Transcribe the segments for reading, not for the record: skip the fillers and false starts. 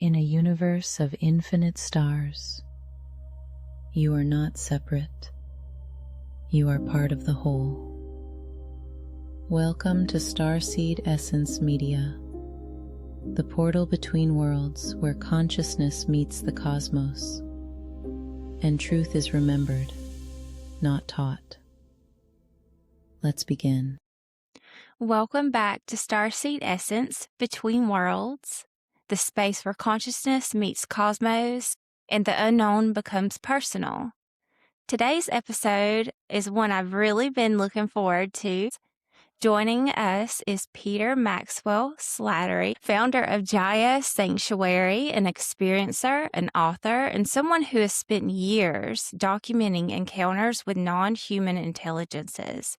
In a universe of infinite stars, you are not separate. You are part of the whole. Welcome to Starseed Essence Media, the portal between worlds where consciousness meets the cosmos, and truth is remembered, not taught. Let's begin. Welcome back to Starseed Essence Between Worlds, the space where consciousness meets cosmos and the unknown becomes personal. Today's episode is one I've really been looking forward to. Joining us is Peter Maxwell Slattery, founder of Jaya Sanctuary, an experiencer, an author, and someone who has spent years documenting encounters with non-human intelligences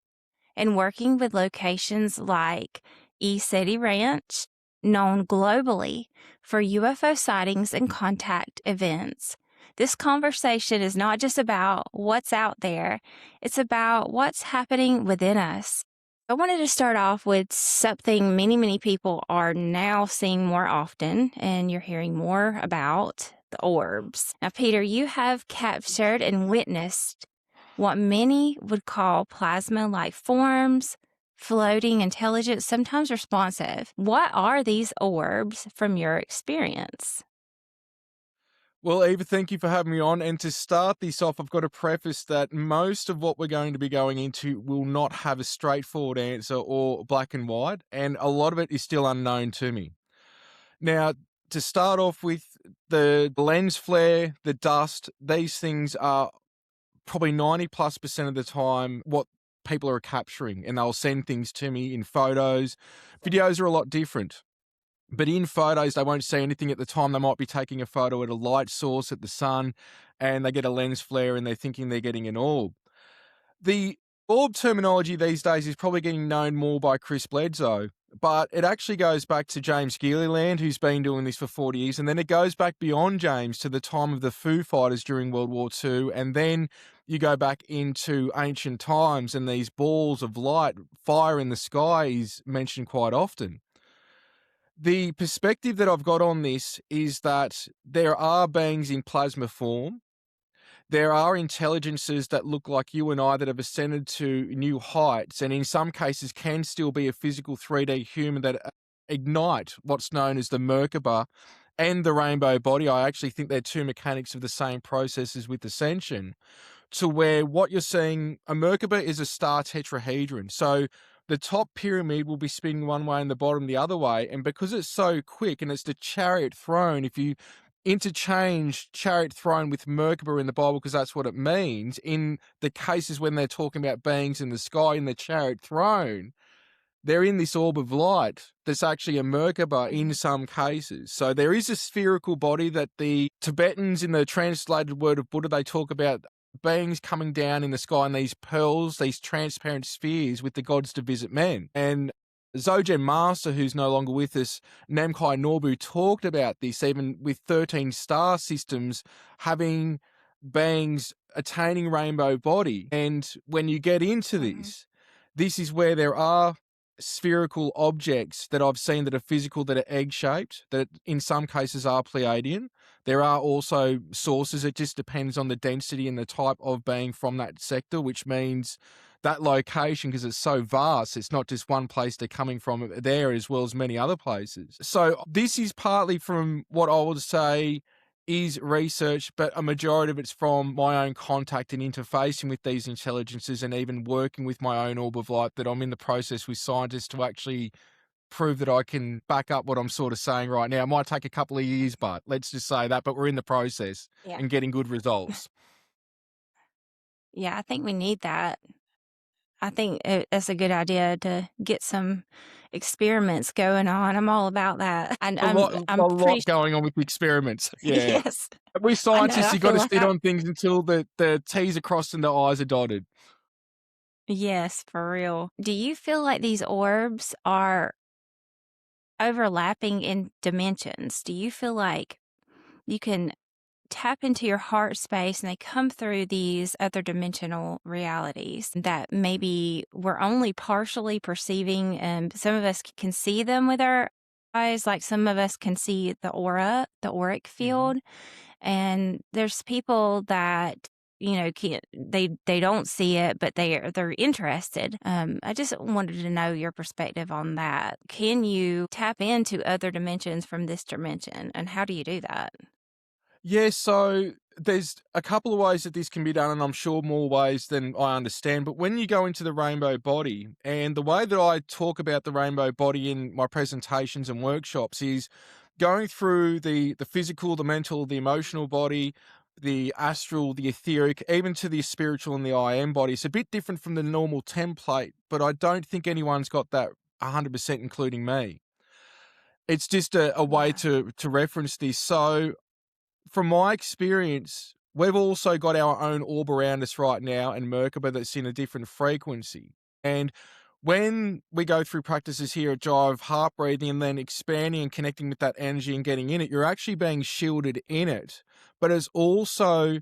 and working with locations like E-City Ranch, known globally for UFO sightings and contact events. This conversation is not just about what's out there, it's about what's happening within us. I wanted to start off with something many people are now seeing more often, and you're hearing more about the orbs. Now, Peter, you have captured and witnessed what many would call plasma-like forms, floating, intelligent, sometimes responsive. What are these orbs from your experience? Well, Eva, thank you for having me on. And to start this off, I've got to preface that most of what we're going to be going into will not have a straightforward answer or black and white, and a lot of it is still unknown to me. Now, to start off with, the lens flare, the dust, these things are probably 90+% of the time what people are capturing, and they'll send things to me in photos. Videos are a lot different, but in photos they won't see anything at the time. They might be taking a photo at a light source at the sun, and they get a lens flare and they're thinking they're getting an orb. The orb terminology these days is probably getting known more by Chris Bledsoe, but it actually goes back to James Gilliland, who's been doing this for 40 years, and then it goes back beyond James to the time of the Foo Fighters during World War II, and then you go back into ancient times, and these balls of light, fire in the sky is mentioned quite often. The perspective that I've got on this is that there are beings in plasma form. There are intelligences that look like you and I that have ascended to new heights, and in some cases can still be a physical 3D human that ignite what's known as the Merkaba and the rainbow body. I actually think they're two mechanics of the same processes with Ascension, to where what you're seeing, a Merkaba is a star tetrahedron. So the top pyramid will be spinning one way and the bottom the other way. And because it's so quick, and it's the chariot throne, if you interchange chariot throne with Merkaba in the Bible, because that's what it means, in the cases when they're talking about beings in the sky in the chariot throne, they're in this orb of light that's actually a Merkaba in some cases. So there is a spherical body that the Tibetans in the translated word of Buddha, they talk about beings coming down in the sky in these pearls, these transparent spheres with the gods to visit men. And Zogen Master, who's no longer with us, Namkai Norbu, talked about this, even with 13 star systems having beings attaining rainbow body. And when you get into this, this is where there are spherical objects that I've seen that are physical, that are egg-shaped, that in some cases are Pleiadian. There are also sources. It just depends on the density and the type of being from that sector, which means that location, because it's so vast, it's not just one place they're coming from there, as well as many other places. So this is partly from what I would say is research, but a majority of it's from my own contact and interfacing with these intelligences, and even working with my own orb of light that I'm in the process with scientists to actually prove that I can back up what I'm sort of saying right now. It might take a couple of years, but let's just say that, but we're in the process and getting good results. Yeah, I think we need that. I think it's a good idea to get some experiments going on. I'm all about that. And a lot going on with the experiments. Yeah. Yes. We scientists, you got to like sit on things until the T's are crossed and the I's are dotted. Yes, for real. Do you feel like these orbs are overlapping in dimensions? Do you feel like you can tap into your heart space and they come through these other dimensional realities that maybe we're only partially perceiving, and some of us can see them with our eyes. Like some of us can see the aura, the auric field, and there's people that can't, they don't see it, but they're interested. I just wanted to know your perspective on that. Can you tap into other dimensions from this dimension, and how do you do that? Yeah, so there's a couple of ways that this can be done, and I'm sure more ways than I understand. But when you go into the rainbow body, and the way that I talk about the rainbow body in my presentations and workshops is going through the physical, the mental, the emotional body, the astral, the etheric, even to the spiritual and the I am body. It's a bit different from the normal template, but I don't think anyone's got that 100%, including me. It's just a way Yeah. to reference this. So from my experience, we've also got our own orb around us right now and Merkaba that's in a different frequency. And when we go through practices here at Jive, heart breathing and then expanding and connecting with that energy and getting in it, you're actually being shielded in it. But it's also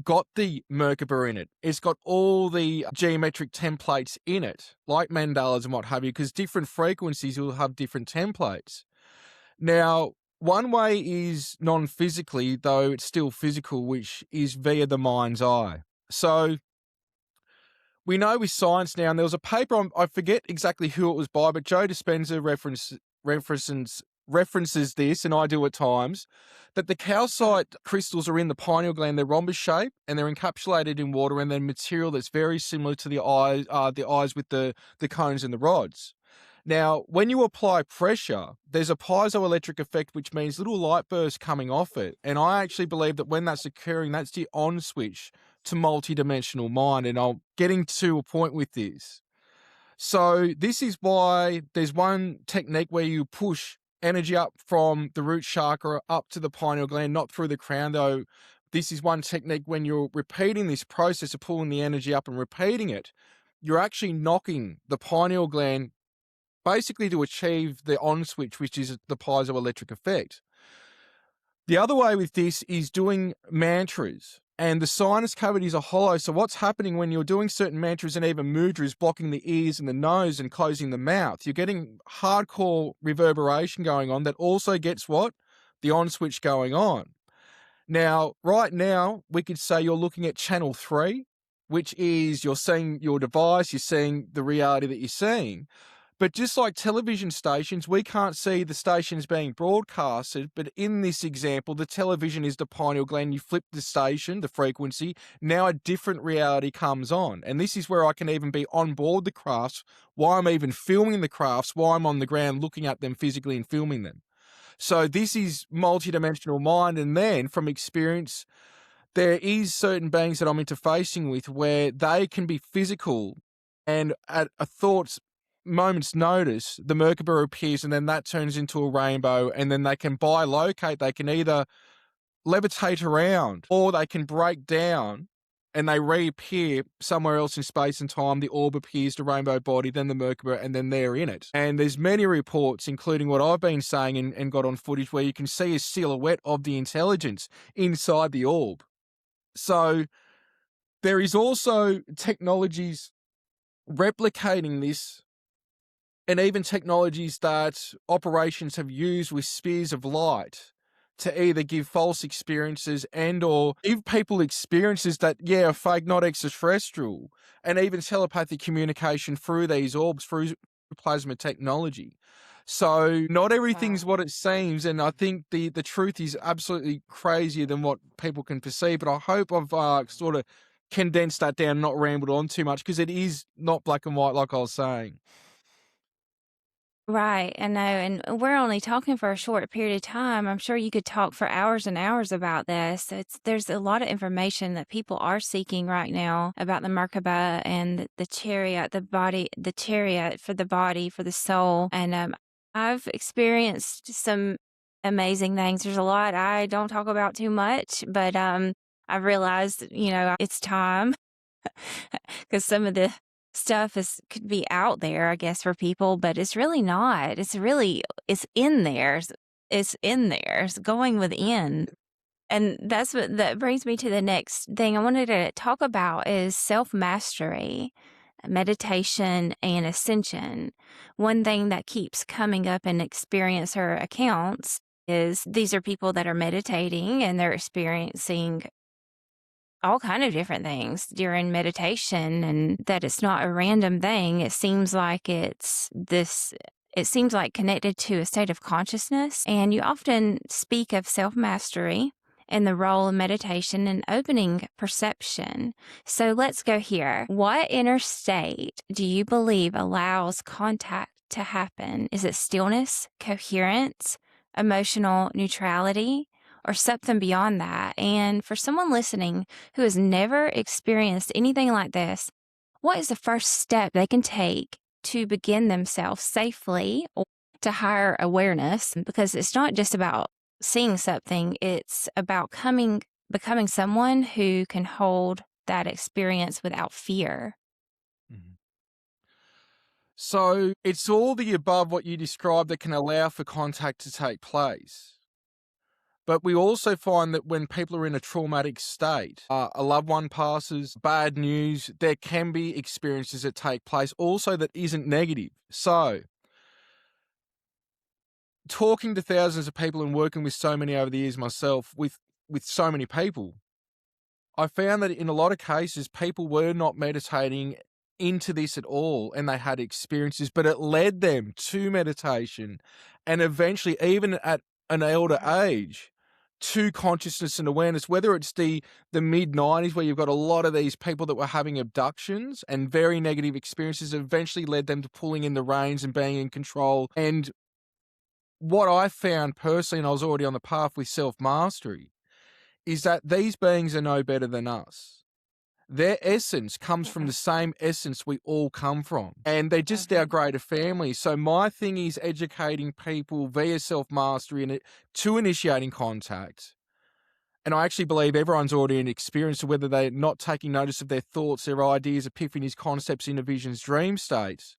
got the Merkaba in it. It's got all the geometric templates in it, like mandalas and what have you, because different frequencies will have different templates. Now, one way is non-physically, though it's still physical, which is via the mind's eye. So we know with science now, and there was a paper, I forget exactly who it was by, but Joe Dispenza references this, and I do at times, that the calcite crystals are in the pineal gland. They're rhombus shape, and they're encapsulated in water, and then material that's very similar to the eyes with the cones and the rods. Now, when you apply pressure, there's a piezoelectric effect, which means little light bursts coming off it. And I actually believe that when that's occurring, that's the on switch to multidimensional mind. And I'm getting to a point with this. So this is why there's one technique where you push energy up from the root chakra up to the pineal gland, not through the crown, though. This is one technique when you're repeating this process of pulling the energy up and repeating it, you're actually knocking the pineal gland basically to achieve the on switch, which is the piezoelectric effect. The other way with this is doing mantras, and the sinus cavities are hollow. So what's happening when you're doing certain mantras and even mudras, blocking the ears and the nose and closing the mouth, you're getting hardcore reverberation going on that also gets what? The on switch going on. Now, right now, we could say you're looking at channel 3, which is you're seeing your device, you're seeing the reality that you're seeing. But just like television stations, we can't see the stations being broadcasted. But in this example, the television is the pineal gland. You flip the station, the frequency. Now a different reality comes on. And this is where I can even be on board the crafts, while I'm even filming the crafts, while I'm on the ground looking at them physically and filming them. So this is multidimensional mind. And then from experience, there is certain beings that I'm interfacing with where they can be physical, and at a thought's moment's notice, the Merkaba appears, and then that turns into a rainbow, and then they can bilocate. They can either levitate around or they can break down and they reappear somewhere else in space and time. The orb appears, the rainbow body, then the Merkaba, and then they're in it. And there's many reports, including what I've been saying and got on footage, where you can see a silhouette of the intelligence inside the orb. So there is also technologies replicating this, and even technologies that operations have used with spears of light to either give false experiences and or give people experiences that, are fake, not extraterrestrial, and even telepathic communication through these orbs, through plasma technology. So not everything's what it seems, and I think the truth is absolutely crazier than what people can perceive, but I hope I've sort of condensed that down, not rambled on too much, because it is not black and white like I was saying. Right, I know, and we're only talking for a short period of time. I'm sure you could talk for hours and hours about this. There's a lot of information that people are seeking right now about the Merkaba and the chariot, the chariot for the body, for the soul. And I've experienced some amazing things. There's a lot I don't talk about too much, but I've realized, it's time because some of the stuff could be out there, I guess, for people, but it's really not. It's in there. It's in there. It's going within. And that brings me to the next thing I wanted to talk about is self-mastery. meditation and ascension, one thing that keeps coming up in experiencer accounts is these are people that are meditating and they're experiencing all kind of different things during meditation, and that it's not a random thing. It seems like it seems like connected to a state of consciousness. And you often speak of self-mastery and the role of meditation in opening perception. So let's go here. What inner state do you believe allows contact to happen? Is it stillness, coherence, emotional neutrality, or something beyond that? And for someone listening who has never experienced anything like this, what is the first step they can take to begin themselves safely or to higher awareness? Because it's not just about seeing something, it's about becoming someone who can hold that experience without fear. Mhm. So it's all the above what you described that can allow for contact to take place. But we also find that when people are in a traumatic state, a loved one passes, bad news, there can be experiences that take place also that isn't negative. So talking to thousands of people and working with so many over the years myself with so many people, I found that in a lot of cases, people were not meditating into this at all and they had experiences, but it led them to meditation and eventually, even at an elder age, to consciousness and awareness, whether it's the mid-90s where you've got a lot of these people that were having abductions and very negative experiences eventually led them to pulling in the reins and being in control. And what I found personally, and I was already on the path with self-mastery, is that these beings are no better than us. Their essence comes from the same essence we all come from, and they're just our greater family. So my thing is educating people via self-mastery and to initiating contact. And I actually believe everyone's already in experience, whether they're not taking notice of their thoughts, their ideas, epiphanies, concepts, inner visions, dream states.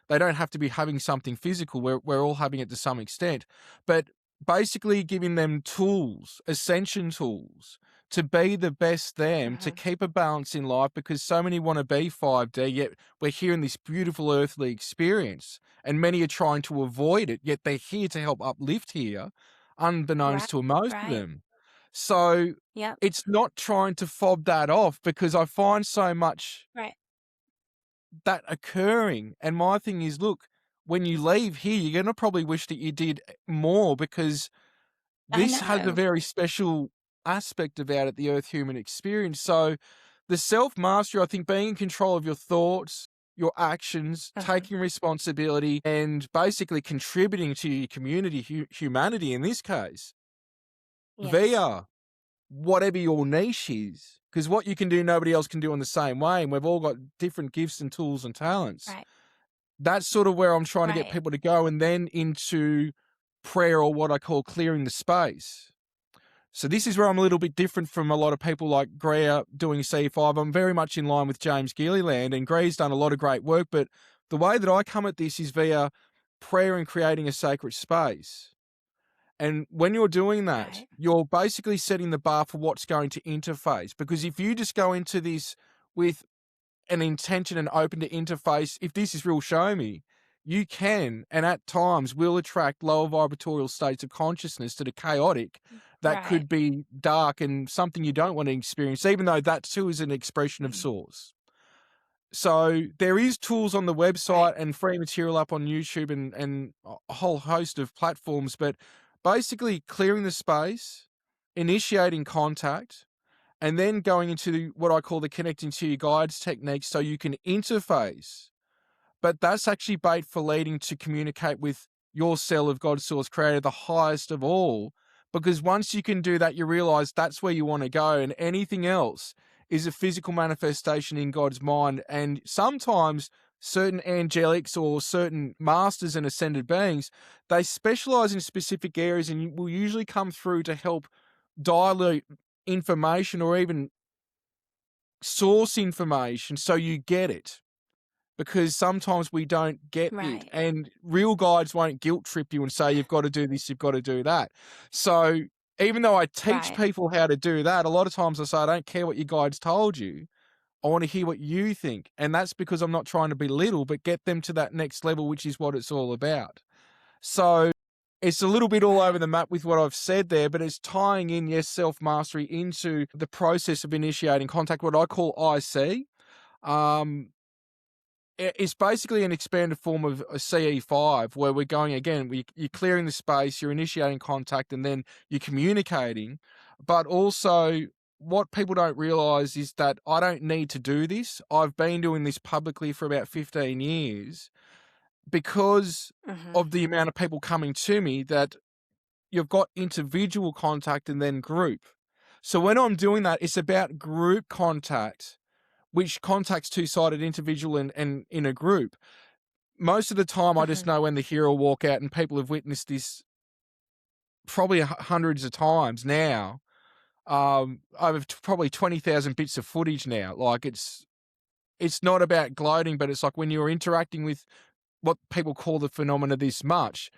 They don't have to be having something physical. We're all having it to some extent. But basically giving them tools, ascension tools, to be the best them, to keep a balance in life, because so many want to be 5D, yet we're here in this beautiful earthly experience, and many are trying to avoid it, yet they're here to help uplift here, unbeknownst to most of them. So it's not trying to fob that off, because I find so much that occurring. And my thing is, look, when you leave here, you're going to probably wish that you did more, because this has a very special aspect about it, the earth human experience. So the self-mastery, I think, being in control of your thoughts, your actions, taking responsibility, and basically contributing to your community, humanity in this case, via whatever your niche is. Because what you can do, nobody else can do in the same way. And we've all got different gifts and tools and talents. That's sort of where I'm trying to get people to go, and then into prayer, or what I call clearing the space. So this is where I'm a little bit different from a lot of people like Greer doing C5. I'm very much in line with James Gilliland, and Greer's done a lot of great work, but the way that I come at this is via prayer and creating a sacred space. And when you're doing that, you're basically setting the bar for what's going to interface. Because if you just go into this with an intention and open to interface, if this is real, show me, you can, and at times will attract lower vibratorial states of consciousness that are chaotic, that could be dark and something you don't want to experience, even though that too is an expression of source. So there is tools on the website and free material up on YouTube and a whole host of platforms, but basically clearing the space, initiating contact, and then going into what I call the connecting to your guides technique, so you can interface. But that's actually bait for leading to communicate with your cell of God Source Creator, the highest of all. Because once you can do that, you realize that's where you want to go, and anything else is a physical manifestation in God's mind. And sometimes certain angelics or certain masters and ascended beings, they specialize in specific areas and will usually come through to help dilute information or even source information so you get it. Because sometimes we don't get it, and real guides won't guilt trip you and say, you've got to do this, you've got to do that. So even though I teach people how to do that, a lot of times I say, I don't care what your guides told you. I want to hear what you think. And that's because I'm not trying to belittle, but get them to that next level, which is what it's all about. So it's a little bit all over the map with what I've said there, but it's tying in, yes, self-mastery into the process of initiating contact, what I call IC. It's basically an expanded form of a CE5 where we're going again, you're clearing the space, you're initiating contact, and then you're communicating. But also, what people don't realize is that I don't need to do this. I've been doing this publicly for about 15 years because of the amount of people coming to me, that you've got individual contact and then group. So when I'm doing that, it's about group contact, which contacts two-sided individual and in a group. Most of the time, I just know when the hero walk out, and people have witnessed this probably hundreds of times now. Over probably 20,000 bits of footage now. Like, it's not about gloating, but it's like when you're interacting with what people call the phenomena this much,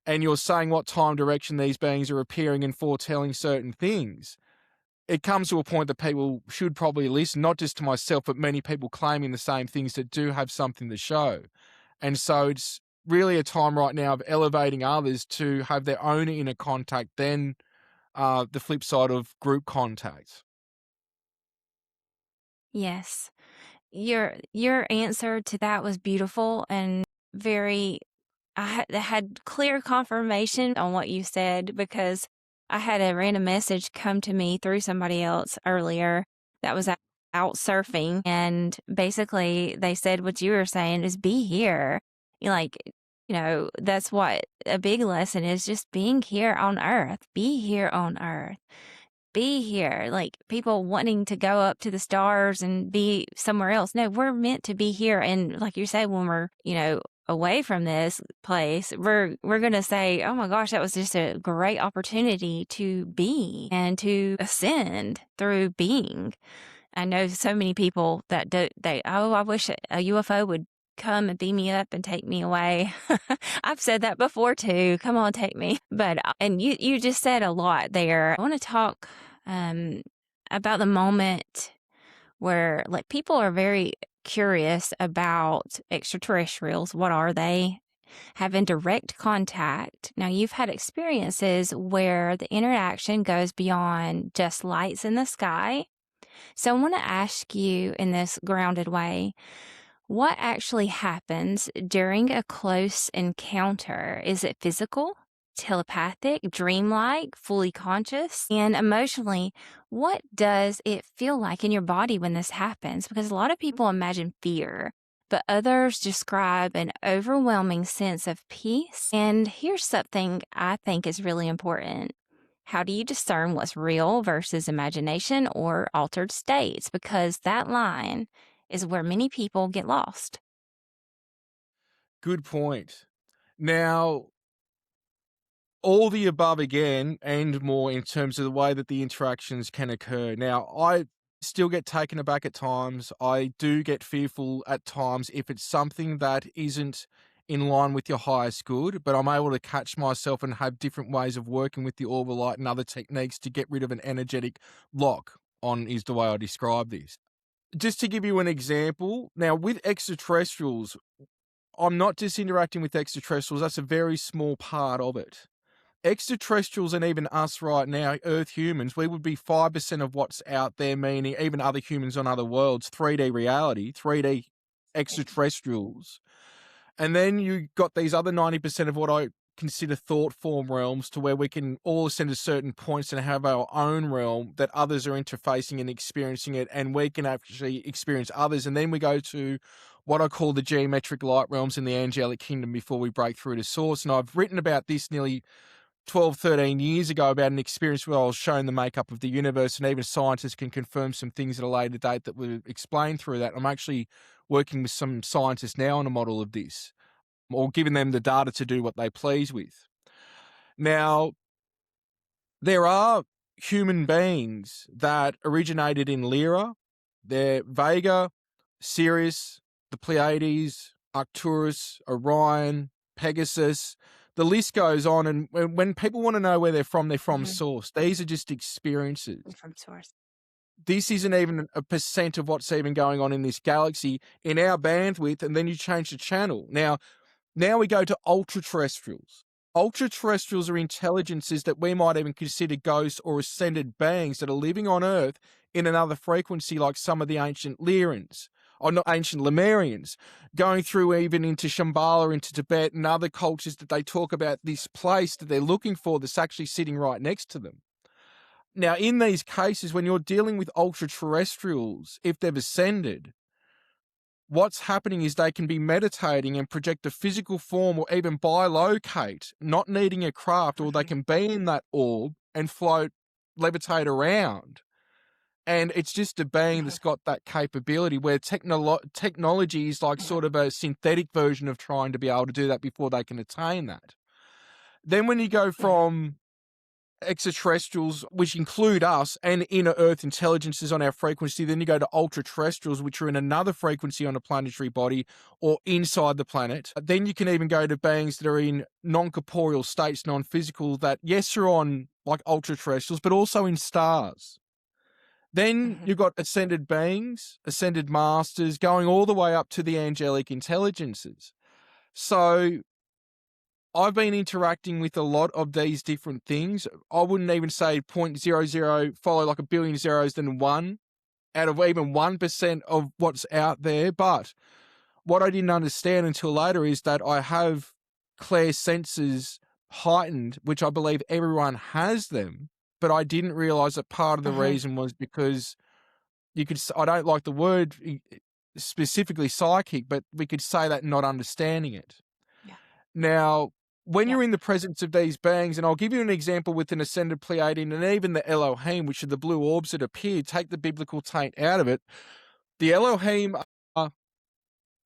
and you're saying what time direction these beings are appearing and foretelling certain things, it comes to a point that people should probably listen, not just to myself, but many people claiming the same things that do have something to show. And so it's really a time right now of elevating others to have their own inner contact, then the flip side of group contact. Yes. Your answer to that was beautiful and very I had clear confirmation on what you said, because I had a random message come to me through somebody else earlier that was out surfing, and basically they said what you were saying is be here. Like, that's what a big lesson is, just being here on Earth. Be here on Earth. Be here. Like, people wanting to go up to the stars and be somewhere else. No, we're meant to be here. And like you said, when we're, away from this place, we're going to say, oh my gosh, that was just a great opportunity to be and to ascend through being. I know so many people that I wish a UFO would come and beam me up and take me away. I've said that before too. Come on, take me. But, and you just said a lot there. I want to talk about the moment where, like, people are very curious about extraterrestrials. What are they? Having direct contact. Now, you've had experiences where the interaction goes beyond just lights in the sky. So I want to ask you in this grounded way, what actually happens during a close encounter? Is it physical, telepathic, dreamlike, fully conscious? And emotionally, what does it feel like in your body when this happens? Because a lot of people imagine fear, but others describe an overwhelming sense of peace. And here's something I think is really important. How do you discern what's real versus imagination or altered states? Because that line is where many people get lost. Good point. Now, all the above again and more in terms of the way that the interactions can occur. Now, I still get taken aback at times. I do get fearful at times if it's something that isn't in line with your highest good, but I'm able to catch myself and have different ways of working with the orbital light and other techniques to get rid of an energetic lock on, is the way I describe this. Just to give you an example, now with extraterrestrials, I'm not just interacting with extraterrestrials. That's a very small part of it. Extraterrestrials and even us right now, Earth humans, we would be 5% of what's out there, meaning even other humans on other worlds, 3D reality, 3D extraterrestrials. And then you got these other 90% of what I consider thought form realms, to where we can all ascend to certain points and have our own realm that others are interfacing and experiencing it, and we can actually experience others. And then we go to what I call the geometric light realms in the angelic kingdom before we break through to source. And I've written about this nearly 12, 13 years ago about an experience where I was shown the makeup of the universe, and even scientists can confirm some things at a later date that were explained through that. I'm actually working with some scientists now on a model of this, or giving them the data to do what they please with. Now, there are human beings that originated in Lyra. They're Vega, Sirius, the Pleiades, Arcturus, Orion, Pegasus. The list goes on, and when people want to know where they're from Mm-hmm. source. These are just experiences. From source. this isn't even a percent of what's even going on in this galaxy in our bandwidth, and then you change the channel. Now we go to ultra-terrestrials. Ultra-terrestrials are intelligences that we might even consider ghosts or ascended beings that are living on Earth in another frequency, like some of the ancient Lyrians, or not ancient Lemurians, going through even into Shambhala, into Tibet, and other cultures that they talk about this place that they're looking for that's actually sitting right next to them. Now, in these cases, when you're dealing with ultra-terrestrials, if they've ascended, what's happening is they can be meditating and project a physical form or even bilocate, not needing a craft, or they can be in that orb and float, levitate around. And it's just a being that's got that capability where technology is like sort of a synthetic version of trying to be able to do that before they can attain that. Then when you go from extraterrestrials, which include us, and inner Earth intelligences on our frequency, then you go to ultra-terrestrials, which are in another frequency on a planetary body or inside the planet. Then you can even go to beings that are in non-corporeal states, non-physical, that yes, are on like ultra-terrestrials, but also in stars. Then you've got ascended beings, ascended masters, going all the way up to the angelic intelligences. So I've been interacting with a lot of these different things. I wouldn't even say 0.00 follow like a billion zeros than 1 out of even 1% of what's out there. But what I didn't understand until later is that I have clair senses heightened, which I believe everyone has them. But I didn't realize that part of the reason was because I don't like the word specifically psychic, but we could say that not understanding it. Yeah. Now, when you're in the presence of these beings, and I'll give you an example with an ascended Pleiadian and even the Elohim, which are the blue orbs that appear, take the biblical taint out of it. The Elohim are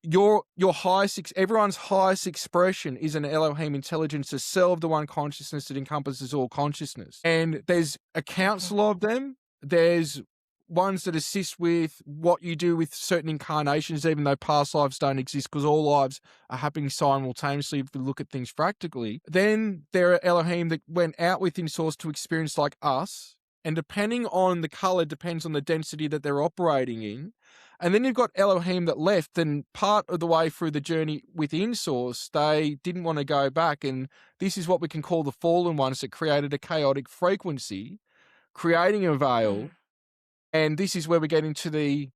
your highest, everyone's highest expression is an Elohim intelligence, a cell of the one consciousness that encompasses all consciousness. And there's a council of them. There's ones that assist with what you do with certain incarnations, even though past lives don't exist, because all lives are happening simultaneously if we look at things practically. Then there are Elohim that went out within source to experience like us, and depending on the color, depends on the density that they're operating in. And then you've got Elohim that left, and part of the way through the journey within source, they didn't want to go back, and this is what we can call the fallen ones that created a chaotic frequency, creating a veil. And this is where we get into the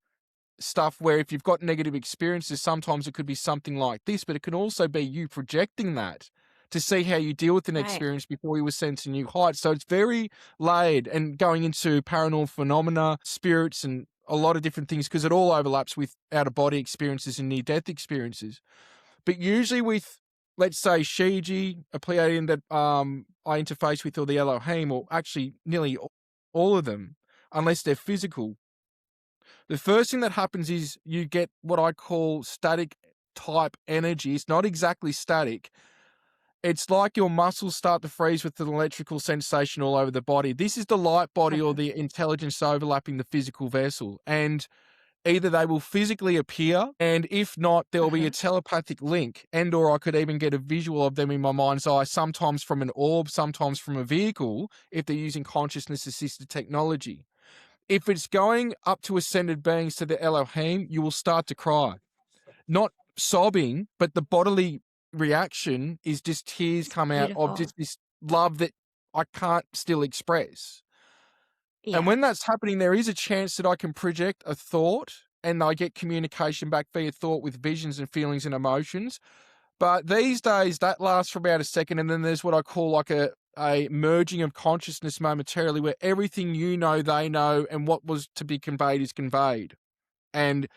stuff where if you've got negative experiences, sometimes it could be something like this, but it can also be you projecting that to see how you deal with an experience before you ascend to new heights. So it's very layered and going into paranormal phenomena, spirits, and a lot of different things, because it all overlaps with out-of-body experiences and near-death experiences. But usually with, let's say, Shiji, a Pleiadian that I interface with, or the Elohim, or actually nearly all of them, unless they're physical, the first thing that happens is you get what I call static type energy. It's not exactly static. It's like your muscles start to freeze with an electrical sensation all over the body. This is the light body or the intelligence overlapping the physical vessel. And either they will physically appear, and if not, there'll be a telepathic link, and or I could even get a visual of them in my mind's eye, sometimes from an orb, sometimes from a vehicle, if they're using consciousness-assisted technology. If it's going up to ascended beings to the Elohim, you will start to cry. Not sobbing, but the bodily reaction is just tears come out of just this love that I can't still express. And when that's happening, there is a chance that I can project a thought and I get communication back via thought with visions and feelings and emotions. But these days, that lasts for about a second, and then there's what I call like a merging of consciousness momentarily, where everything you know, they know, and what was to be conveyed is conveyed. And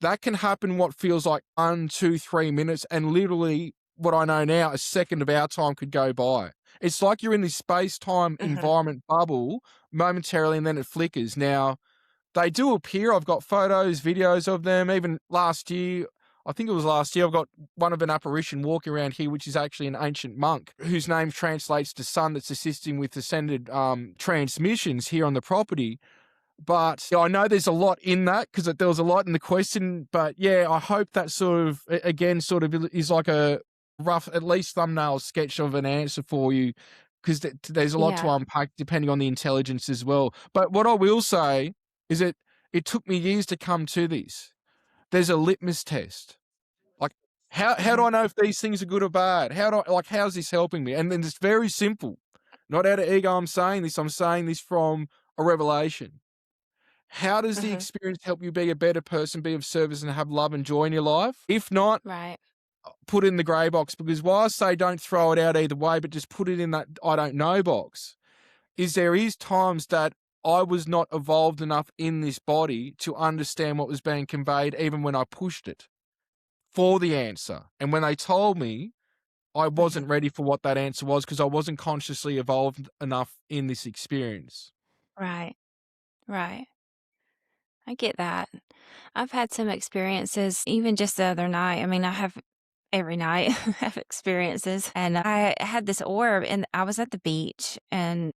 that can happen what feels like 1, 2, 3 minutes, and literally what I know now, a second of our time could go by. It's like you're in this space-time environment bubble momentarily, and then it flickers. Now, they do appear. I've got photos, videos of them. Even last year, I think it was last year, I've got one of an apparition walking around here, which is actually an ancient monk whose name translates to son, that's assisting with ascended transmissions here on the property. But I know there's a lot in that, because there was a lot in the question. But yeah, I hope that sort of, again, sort of is like a rough, at least thumbnail sketch of an answer for you, because there's a lot to unpack depending on the intelligence as well. But what I will say is it took me years to come to this. There's a litmus test. Like, how do I know if these things are good or bad? How's this helping me? And then it's very simple. Not out of ego I'm saying this. I'm saying this from a revelation. How does the experience help you be a better person, be of service, and have love and joy in your life? If not, Right. put it in the grey box, because while I say don't throw it out either way, but just put it in that I don't know box, there is times that I was not evolved enough in this body to understand what was being conveyed, even when I pushed it for the answer. And when they told me, I wasn't ready for what that answer was, because I wasn't consciously evolved enough in this experience. Right. Right. I get that. I've had some experiences, even just the other night. I mean, I have every night have experiences. And I had this orb, and I was at the beach, and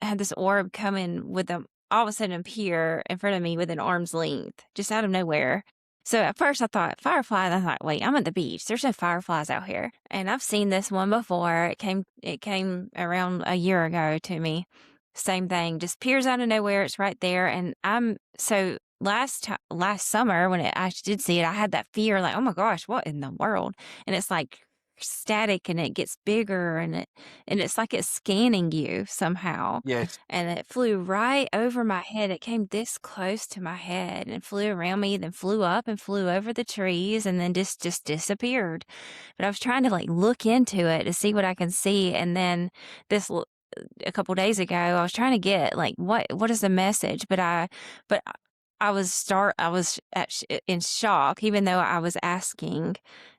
I had this orb come in with all of a sudden appear in front of me with an arm's length, just out of nowhere. So at first I thought fireflies. I thought, wait, I'm at the beach. There's no fireflies out here. And I've seen this one before. It came around a year ago to me. Same thing, just appears out of nowhere. It's right there. And last summer when I did see it, I had that fear, like, oh my gosh, what in the world? And it's like static, and it gets bigger, and it's like it's scanning you somehow. Yes. And it flew right over my head. It came this close to my head and flew around me, then flew up and flew over the trees, and then just disappeared. But I was trying to like look into it to see what I can see. And then a couple days ago, I was trying to get like, what is the message? But I was in shock, even though I was asking,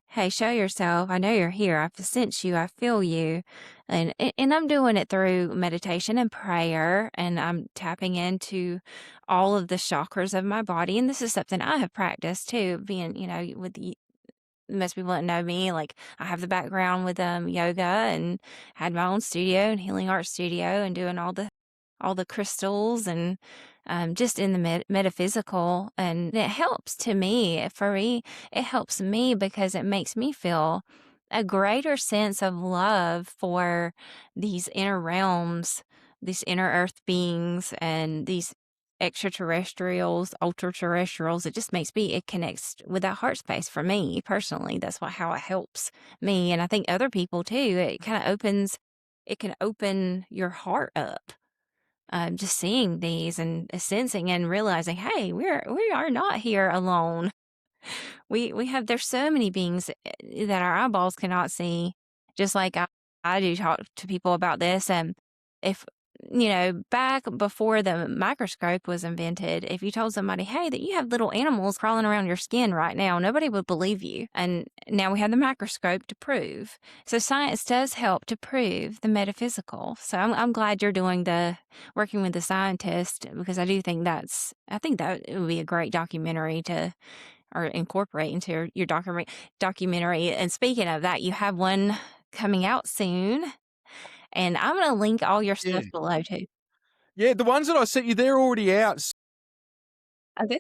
hey, show yourself. I know you're here. I sense you. I feel you. And I'm doing it through meditation and prayer, and I'm tapping into all of the chakras of my body. And this is something I have practiced too, being, with most people that know me, like I have the background with yoga, and had my own studio and healing art studio, and doing all the crystals, and just in the metaphysical. And it helps it helps me because it makes me feel a greater sense of love for these inner realms, these inner earth beings, and these extraterrestrials, ultra-terrestrials. It connects with that heart space for me personally. That's how it helps me. And I think other people too. It can open your heart up. Just seeing these and sensing and realizing, hey, we are not here alone. There's so many beings that our eyeballs cannot see. Just like I do talk to people about this. And if, back before the microscope was invented, if you told somebody, hey, that you have little animals crawling around your skin right now, nobody would believe you. And now we have the microscope to prove. So science does help to prove the metaphysical. So I'm glad you're working with the scientist, because I think that it would be a great documentary or incorporate into your documentary. And speaking of that, you have one coming out soon. And I'm going to link all your stuff below too. Yeah, the ones that I sent you, they're already out. Okay.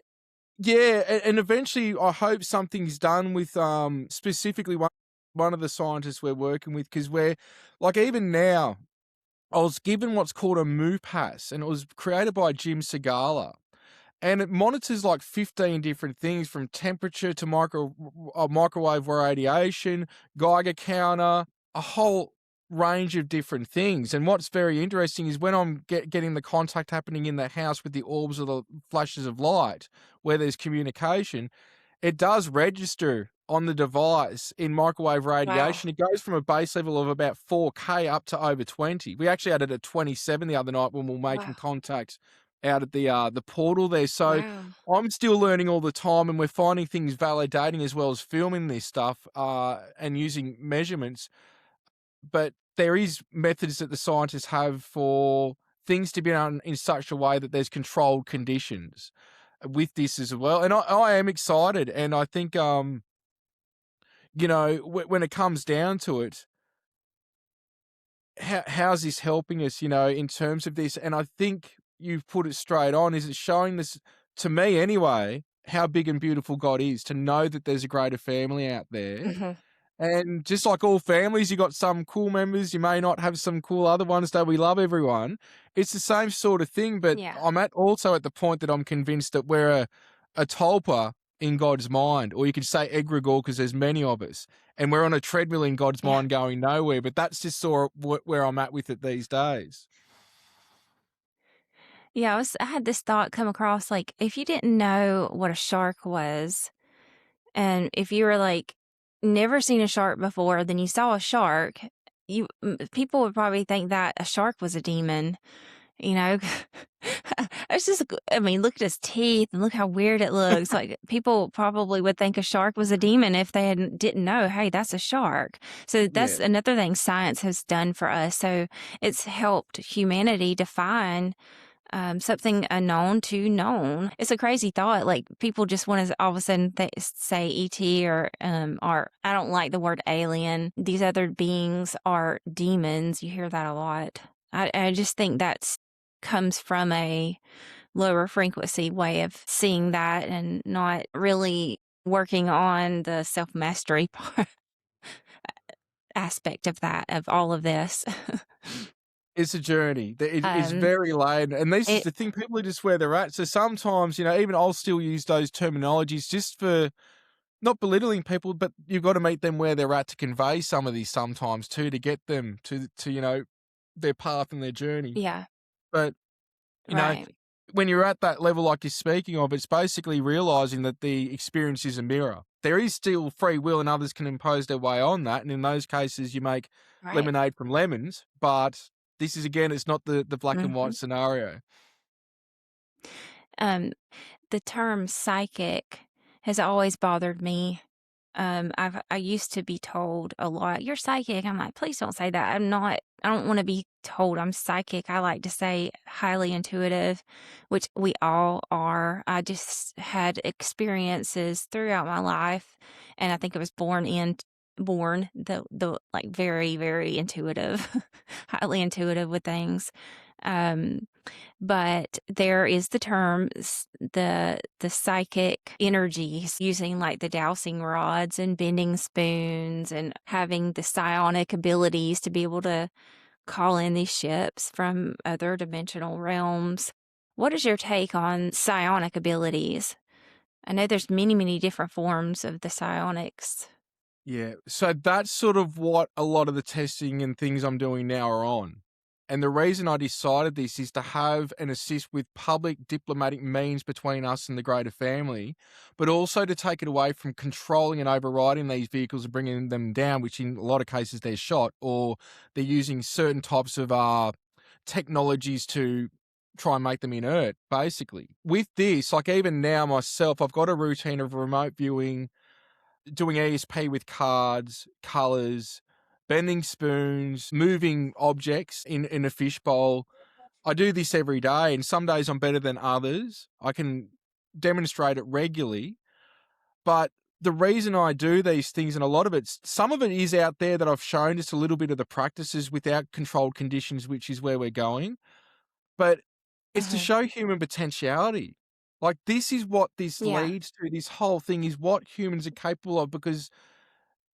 Yeah, and eventually I hope something's done with specifically one of the scientists we're working with, because we're, like, even now, I was given what's called a MUPAS, and it was created by Jim Segala. And it monitors like 15 different things, from temperature to microwave radiation, Geiger counter, a whole range of different things. And what's very interesting is when I'm getting the contact happening in the house with the orbs or the flashes of light, where there's communication, it does register on the device in microwave radiation. Wow. It goes from a base level of about 4K up to over 20. We actually had it at 27 the other night when we were making contact out at the portal there. So I'm still learning all the time, and we're finding things validating as well as filming this stuff and using measurements. But there is methods that the scientists have for things to be done in such a way that there's controlled conditions with this as well. And I am excited, and I think when it comes down to it, how's this helping us, in terms of this? And I think you've put it straight on. Is it showing this, to me anyway, how big and beautiful God is, to know that there's a greater family out there, And just like all families, you got some cool members, you may not have some cool other ones, though we love everyone. It's the same sort of thing, but Yeah. I'm also at the point that I'm convinced that we're a tulpa in God's mind, or you could say egregore because there's many of us, and we're on a treadmill in God's Yeah. mind going nowhere. But that's just sort of where I'm at with it these days. Yeah, I had this thought come across, like, if you didn't know what a shark was, and if you were, like, never seen a shark before, then you saw a shark, people would probably think that a shark was a demon, you know? It's just, I mean, look at his teeth and look how weird it looks. Like, people probably would think a shark was a demon if they didn't know, hey, that's a shark. So that's Yeah. another thing science has done for us. So it's helped humanity define something unknown to known. It's a crazy thought. Like, people just want to all of a sudden say ET or I don't like the word alien. These other beings are demons. You hear that a lot. I just think that's comes from a lower frequency way of seeing that and not really working on the self-mastery part aspect of that, of all of this. It's a journey. It's um very late, and this is it the thing, people are just where they're at. So sometimes, even I'll still use those terminologies just for not belittling people, but you've got to meet them where they're at to convey some of these sometimes too, to get them to their path and their journey. yeah, But, you know, right. when you're at that level like you're speaking of, it's basically realizing that the experience is a mirror. There is still free will and others can impose their way on that. And in those cases, you make Right. lemonade from lemons. But this is, again, it's not the black and Mhm. white scenario. Um, the term psychic has always bothered me. I used to be told a lot, "You're psychic." I'm like, "Please don't say that. I'm not. I don't want to be told I'm psychic." I like to say highly intuitive, which we all are. I just had experiences throughout my life, and I think I was born the like very, very intuitive, highly intuitive with things. Um, but there is the term, the psychic energies, using like the dowsing rods and bending spoons and having the psionic abilities to be able to call in these ships from other dimensional realms. What is your take on psionic abilities? I know there's many, many different forms of the psionics. Yeah. So that's sort of what a lot of the testing and things I'm doing now are on. And the reason I decided this is to have and assist with public diplomatic means between us and the greater family, but also to take it away from controlling and overriding these vehicles and bringing them down, which in a lot of cases they're shot, or they're using certain types of technologies to try and make them inert, basically. With this, like even now myself, I've got a routine of remote viewing, doing ESP with cards, colors, bending spoons, moving objects in a fishbowl. I do this every day, and some days I'm better than others. I can demonstrate it regularly. But the reason I do these things, and a lot of it, some of it is out there that I've shown just a little bit of the practices without controlled conditions, which is where we're going. But it's to Uh-huh. show human potentiality. Like, this is what this Yeah, leads to. This whole thing is what humans are capable of, because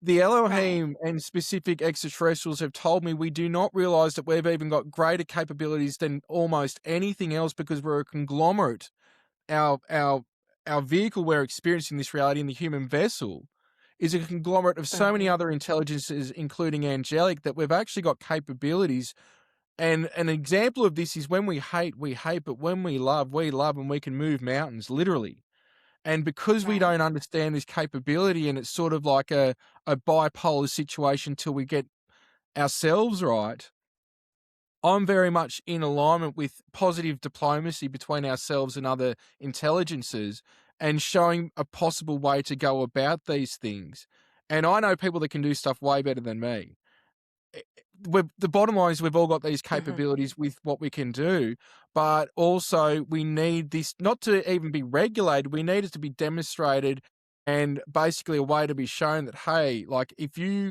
the right. Elohim and specific extraterrestrials have told me we do not realize that we've even got greater capabilities than almost anything else, because we're a conglomerate. Our vehicle we're experiencing this reality in, the human vessel, is a conglomerate of so many Uh-huh. other intelligences, including angelic, that we've actually got capabilities. And an example of this is when we hate, but when we love, and we can move mountains, literally. And because we Right. don't understand this capability, and it's sort of like a bipolar situation till we get ourselves right, I'm very much in alignment with positive diplomacy between ourselves and other intelligences, and showing a possible way to go about these things. And I know people that can do stuff way better than me. The bottom line is we've all got these Mhm. capabilities with what we can do, but also we need this not to even be regulated. We need it to be demonstrated, and basically a way to be shown that, hey, like if you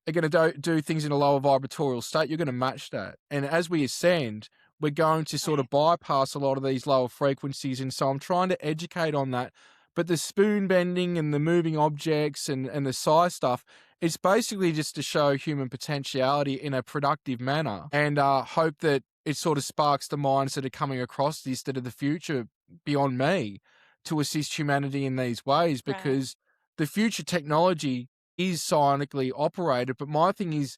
are going to do things in a lower vibratorial state, you're going to match that. And as we ascend, we're going to sort Right. of bypass a lot of these lower frequencies. And so I'm trying to educate on that. But the spoon bending and the moving objects and the psi stuff, It's basically just to show human potentiality in a productive manner and hope that it sort of sparks the minds that are coming across this that are the future beyond me to assist humanity in these ways, Right. because the future technology is psionically operated. But my thing is,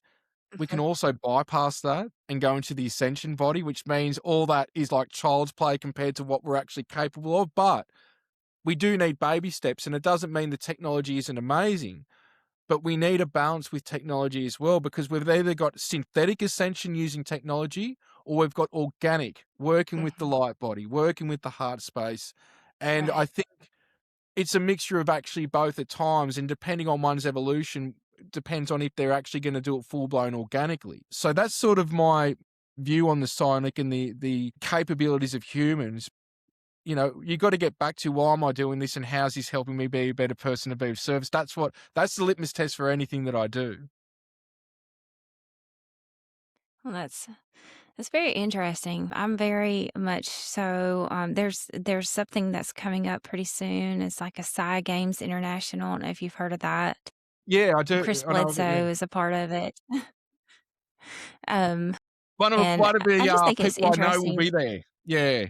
we can also bypass that and go into the Ascension body, which means all that is like child's play compared to what we're actually capable of. But we do need baby steps, and it doesn't mean the technology isn't amazing, but we need a balance with technology as well, because we've either got synthetic ascension using technology, or we've got organic, working with the light body, working with the heart space. And I Right. think it's a mixture of actually both at times, and depending on one's evolution, depends on if they're actually going to do it full-blown organically. So that's sort of my view on the psionic and the capabilities of humans. You know, you got to get back to, why am I doing this and how's this helping me be a better person to be of service? That's the litmus test for anything that I do. Well, that's very interesting. I'm very much so. There's something that's coming up pretty soon. It's like a Psy Games International. I don't know if you've heard of that. Yeah, I do. Chris I know of it, yeah. Bledsoe is a part of it. Um, One of and I just the think it's people I know will interesting. be there. Yeah, yeah.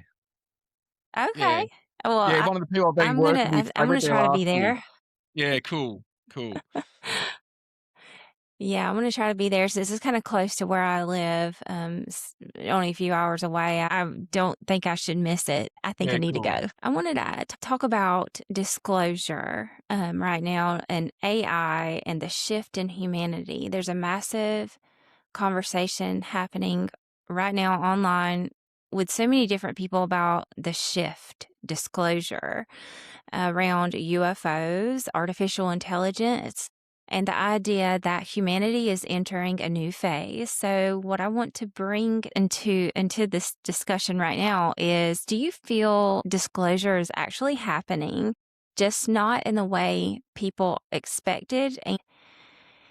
Okay. Well, Yeah, one of the people I've been working with, they I'm gonna went there try to be last year. there. Yeah, cool. Yeah, I'm gonna try to be there. So this is kind of close to where I live, only a few hours away. I don't think I should miss it. I think I Yeah, need to cool. go. I wanted to talk about disclosure right now and AI and the shift in humanity. There's a massive conversation happening right now online with so many different people about the shift disclosure around UFOs, artificial intelligence, and the idea that humanity is entering a new phase. So what I want to bring into this discussion right now is, do you feel disclosure is actually happening, just not in the way people expected? And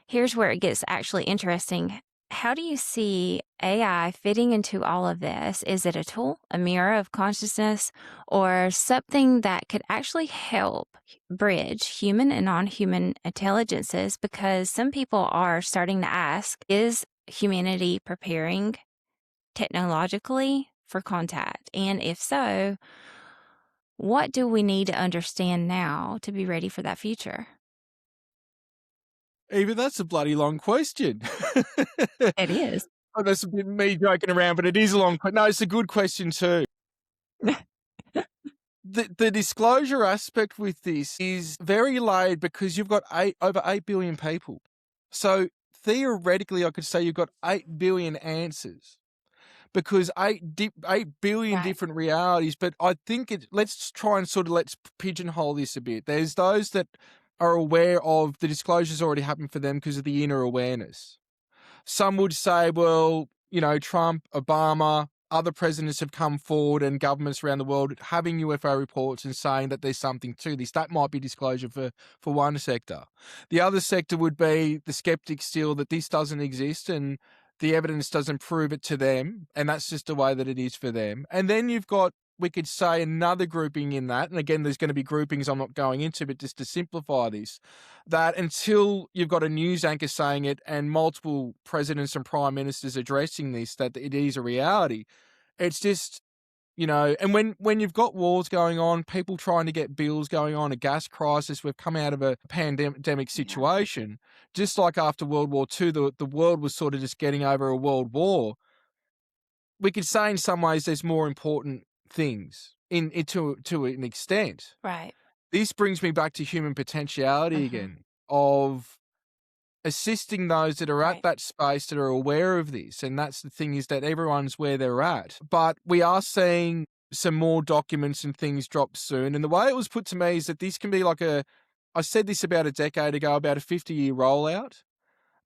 here's where it gets actually interesting. How do you see AI fitting into all of this? Is it a tool, a mirror of consciousness, or something that could actually help bridge human and non-human intelligences? Because some people are starting to ask, is humanity preparing technologically for contact? And if so, what do we need to understand now to be ready for that future? Even that's a bloody long question. It is. Oh, that's a bit me joking around, but it is a long question. No, it's a good question too. The disclosure aspect with this is very laid, because you've got over 8 billion people. So theoretically, I could say you've got 8 billion answers, because 8 billion Right. different realities. But I think let's try and let's pigeonhole this a bit. There's those that are aware of the disclosures already happened for them because of the inner awareness. Some would say, well, you know, Trump, Obama, other presidents have come forward, and governments around the world having UFO reports and saying that there's something to this. That might be disclosure for one sector. The other sector would be the skeptics still, that this doesn't exist and the evidence doesn't prove it to them, and that's just the way that it is for them. And then you've got, we could say, another grouping in that, and again, there's going to be groupings I'm not going into, but just to simplify this, that until you've got a news anchor saying it and multiple presidents and prime ministers addressing this, that it is a reality, it's just, you know, and when you've got wars going on, people trying to get bills going on, a gas crisis, we've come out of a pandemic situation, just like after World War II, the world was sort of just getting over a world war. We could say in some ways there's more important things to an extent. Right. This brings me back to human potentiality again, of assisting those that are at Right. that space, that are aware of this. And that's the thing, is that everyone's where they're at. But we are seeing some more documents and things drop soon. And the way it was put to me is that this can be like I said this about a decade ago, about a 50-year rollout.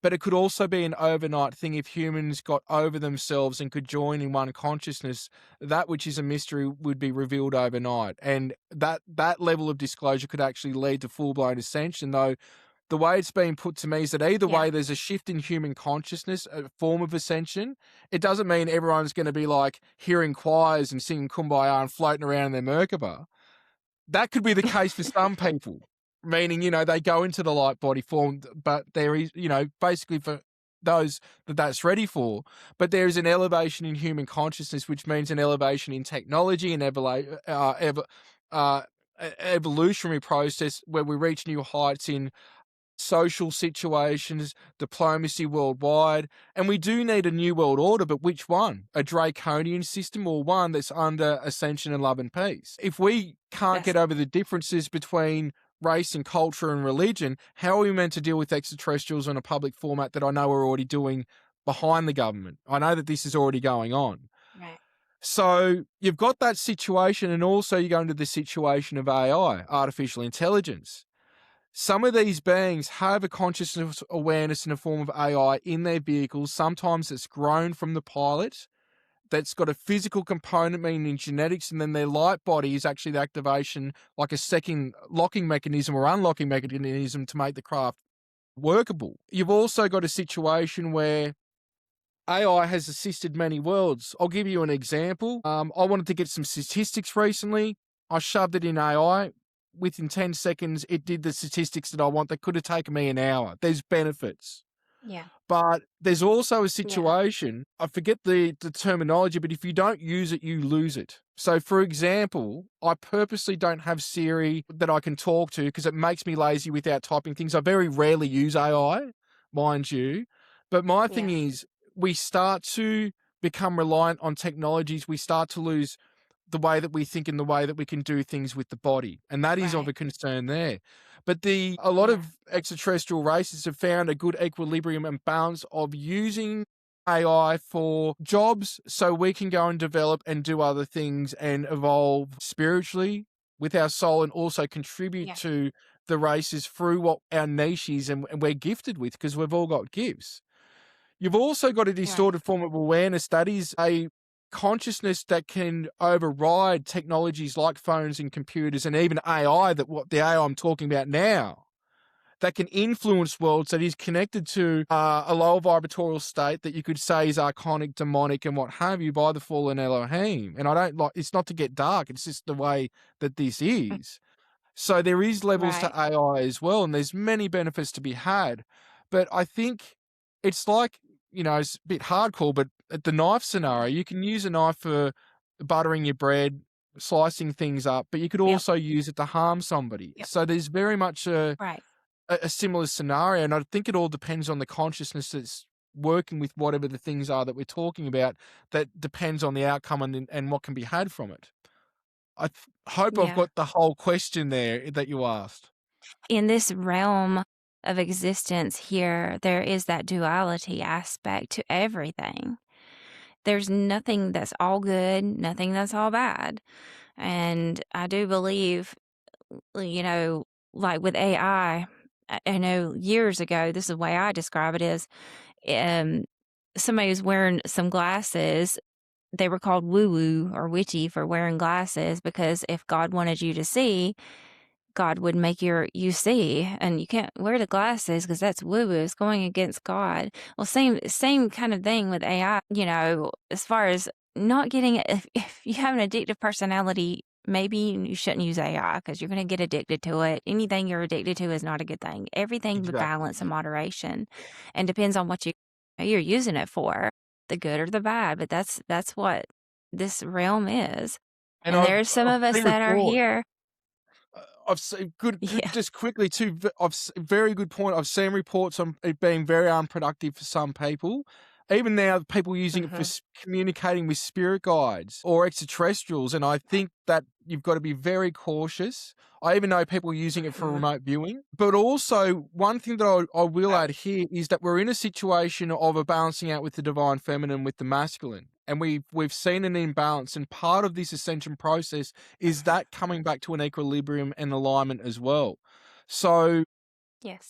But it could also be an overnight thing if humans got over themselves and could join in one consciousness. That which is a mystery would be revealed overnight. And that level of disclosure could actually lead to full-blown ascension, though the way it's being put to me is that either way there's a shift in human consciousness, a form of ascension. It doesn't mean everyone's going to be like hearing choirs and singing Kumbaya and floating around in their Merkaba. That could be the case for some people. meaning, they go into the light body form, but there is, basically for those that's ready for, but there is an elevation in human consciousness, which means an elevation in technology and evolutionary process where we reach new heights in social situations, diplomacy worldwide, and we do need a new world order, but which one? A draconian system or one that's under ascension and love and peace? If we can't get over the differences between race and culture and religion, how are we meant to deal with extraterrestrials on a public format that I know we're already doing behind the government? I know that this is already going on. Right. So you've got that situation, and also you go into the situation of AI, artificial intelligence. Some of these beings have a consciousness awareness in a form of AI in their vehicles. Sometimes it's grown from the pilot. That's got a physical component, meaning genetics, and then their light body is actually the activation, like a second locking mechanism or unlocking mechanism to make the craft workable. You've also got a situation where AI has assisted many worlds. I'll give you an example. I wanted to get some statistics recently. I shoved it in AI. Within 10 seconds, it did the statistics that I want. That could have taken me an hour. There's benefits. Yeah. But there's also a situation, I forget the terminology, but if you don't use it, you lose it. So, for example, I purposely don't have Siri that I can talk to because it makes me lazy without typing things. I very rarely use AI, mind you. But my thing is, we start to become reliant on technologies. We start to lose the way that we think and the way that we can do things with the body. And that is of a concern there. But a lot of extraterrestrial races have found a good equilibrium and balance of using AI for jobs so we can go and develop and do other things and evolve spiritually with our soul, and also contribute to the races through what our niche is and we're gifted with, because we've all got gifts. You've also got a distorted form of awareness that is a consciousness that can override technologies like phones and computers and even AI, the AI I'm talking about now, that can influence worlds, that is connected to a lower vibratorial state that you could say is archonic, demonic, and what have you, by the fallen Elohim. And I don't like, it's not to get dark, it's just the way that this is. So there is levels to AI as well, and there's many benefits to be had. But I think it's like, it's a bit hardcore, but at the knife scenario, you can use a knife for buttering your bread, slicing things up, but you could also use it to harm somebody. So there's very much a similar scenario, and I think it all depends on the consciousness that's working with whatever the things are that we're talking about, that depends on the outcome and what can be had from it. I hope I've got the whole question there that you asked. In this realm of existence here, there is that duality aspect to everything. There's nothing that's all good, nothing that's all bad. And I do believe, like with AI, I know years ago, this is the way I describe it is, somebody was wearing some glasses. They were called woo-woo or witchy for wearing glasses, because if God wanted you to see, God would make you see, and you can't wear the glasses because that's woo-woo. It's going against God. Well, same kind of thing with AI, as far as not getting it. If you have an addictive personality, maybe you shouldn't use AI because you're going to get addicted to it. Anything you're addicted to is not a good thing. Everything with balance and moderation, and depends on what you're using it for, the good or the bad. But that's what this realm is. And there's some of us that are here. I've seen just quickly too. Very good point. I've seen reports on it being very unproductive for some people. Even now, people using it for communicating with spirit guides or extraterrestrials, and I think that you've got to be very cautious. I even know people using it for remote viewing. But also, one thing that I will add here is that we're in a situation of a balancing out with the divine feminine with the masculine. And we've seen an imbalance, and part of this ascension process is that coming back to an equilibrium and alignment as well. So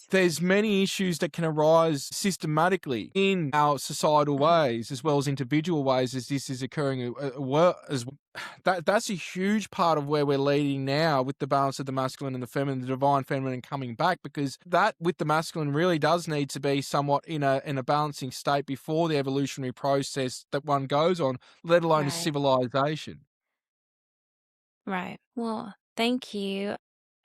there's many issues that can arise systematically in our societal ways as well as individual ways as this is occurring. That's a huge part of where we're leading now with the balance of the masculine and the feminine, the divine feminine coming back, because that with the masculine really does need to be somewhat in a balancing state before the evolutionary process that one goes on, let alone a civilization. Right. Well, thank you.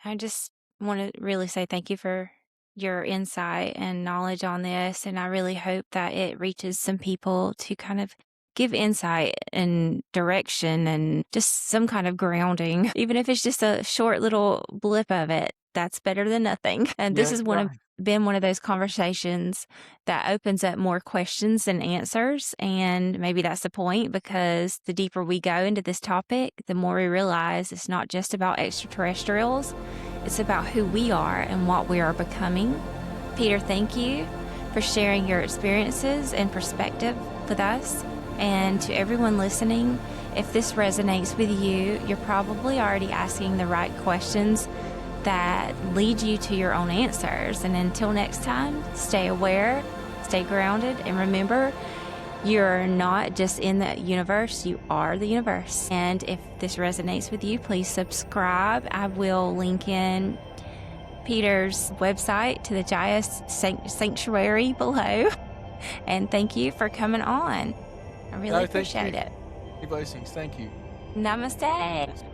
I just want to really say thank you for your insight and knowledge on this. And I really hope that it reaches some people to kind of give insight and direction and just some kind of grounding, even if it's just a short little blip of it. That's better than nothing. And this Yeah, is right. been one of those conversations that opens up more questions than answers. And maybe that's the point, because the deeper we go into this topic, the more we realize it's not just about extraterrestrials. It's about who we are and what we are becoming. Peter, thank you for sharing your experiences and perspective with us. And to everyone listening, if this resonates with you, you're probably already asking the right questions that lead you to your own answers. And until next time, stay aware, stay grounded, and remember, you're not just in the universe, you are the universe. And if this resonates with you, please subscribe. I will link in Peter's website to the Jaya Sanctuary below. And thank you for coming on. I really appreciate it. Blessings. Thank you. Namaste.